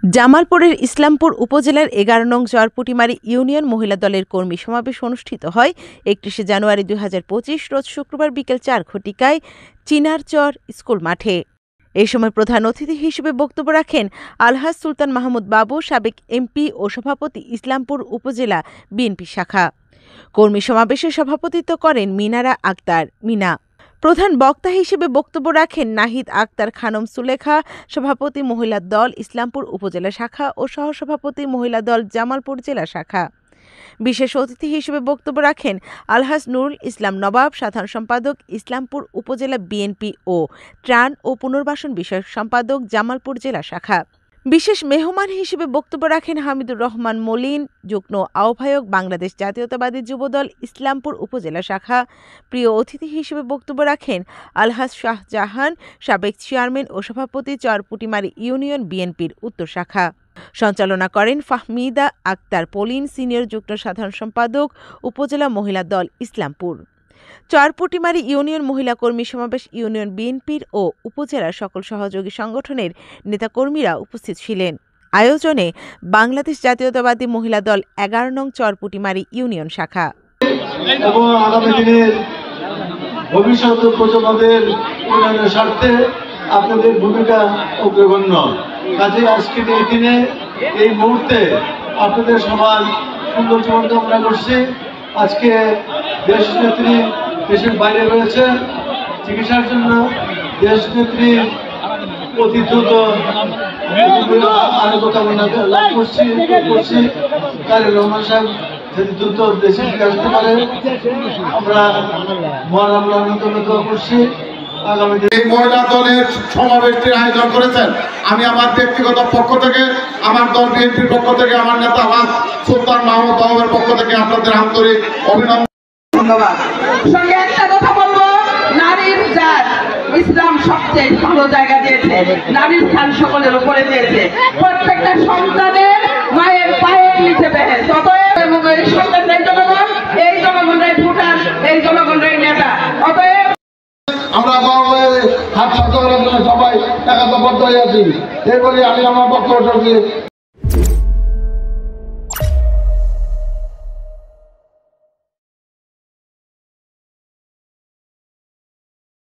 জামালপুরের ইসলামপুর উপজেলার ১১ নং চরপুটিমারী ইউনিয়ন মহিলা দলের কর্মী সমাবেশ অনুষ্ঠিত হয় ৩১ জানুয়ারি ২০২৫ রোজ শুক্রবার বিকেল ৪ ঘটিকায় চিনারচর স্কুল মাঠে। এ সময় প্রধান অতিথি হিসেবে বক্তব্য রাখেন আলহাজ সুলতান মাহমুদ বাবু, সাবেক এমপি ও সভাপতি, ইসলামপুর উপজেলা বিএনপি শাখা। কর্মী সমাবেশে সভাপতিত্ব করেন মিনারা আক্তার মিনা। প্রধান বক্তা হিসেবে বক্তব্য রাখেন নাহিদ আক্তার খানম সুলেখা, সভাপতি মহিলা দল ইসলামপুর উপজেলা শাখা ও সহসভাপতি মহিলা দল জামালপুর জেলা শাখা। বিশেষ অতিথি হিসেবে বক্তব্য রাখেন আলহাজ নুরুল ইসলাম নবাব, সাধারণ সম্পাদক ইসলামপুর উপজেলা বিএনপি ও ত্রাণ ও পুনর্বাসন বিষয়ক সম্পাদক জামালপুর জেলা শাখা। বিশেষ মেহমান হিসেবে বক্তব্য রাখেন হামিদুর রহমান মলিন, যুগ্ম আহ্বায়ক বাংলাদেশ জাতীয়তাবাদী যুবদল ইসলামপুর উপজেলা শাখা। প্রিয় অতিথি হিসেবে বক্তব্য রাখেন আলহাজ শাহজাহান, সাবেক চেয়ারম্যান ও সভাপতি চরপুটিমারী ইউনিয়ন বিএনপির উত্তর শাখা। সঞ্চালনা করেন ফাহমিদা আক্তার পলিন, সিনিয়র যুগ্ম সাধারণ সম্পাদক উপজেলা মহিলা দল ইসলামপুর। চরপুটিমারী ইউনিয়ন মহিলা কর্মী সমাবেশ ইউনিয়ন বিএনপির ও উপজেলার সকল সহযোগী সংগঠনের নেতাকর্মীরা উপস্থিত ছিলেন। আয়োজনে বাংলাদেশ জাতীয়তাবাদী মহিলা দল ১১ নং চরপুটিমারী ইউনিয়ন শাখা। এবং আগামী দিনের ভবিষ্যৎ প্রজন্মের উন্নয়নের স্বার্থে আপনাদের ভূমিকা অগ্রগণ্য। কাজে আজকের এই দিনে এই মুহূর্তে আপনাদের সবার সুন্দর জীবন কামনা করছি। আজকে দেশনেত্রী দেশের বাইরে রয়েছে চিকিৎসার জন্য। দেশনেত্রী অতি দ্রুত আরোগ্য কামনা লাভ করছি। তারেক রহমান সাহেব যদি দ্রুত দেশে ফিরে আসতে পারে আমরা মহান আল্লাহর নিকট দোয়া করছি। এই মহিলা দলের সমাবেশটির আয়োজন করেছেন। আমি আমার ব্যক্তিগত পক্ষ থেকে, আমার দল বিএনপির পক্ষ থেকে, আমার নেতা আলহাজ সুলতান মাহমুদ বাবুর পক্ষ থেকে আপনাদের আন্তরিক অভিনন্দন। ধন্যবাদ। সঙ্গে একটা কথা বলবো, নারীর জাত ইসলাম সবচেয়ে ভালো জায়গা দিয়েছে, নারীর স্থান সকলের উপরে দিয়েছে। প্রত্যেকটা সন্তানের মায়ের পায়ের নিচে বেহেস। অতএব এই সন্তানদের জনগণ, এই জনগণরাই ভোটার, এই জনগণরাই নেতা। অতএব আমরা হাত শক্ত করার জন্য সবাই একাত্মবদ্ধ হয়ে আছি। এই বলে আমি আমার বক্তব্য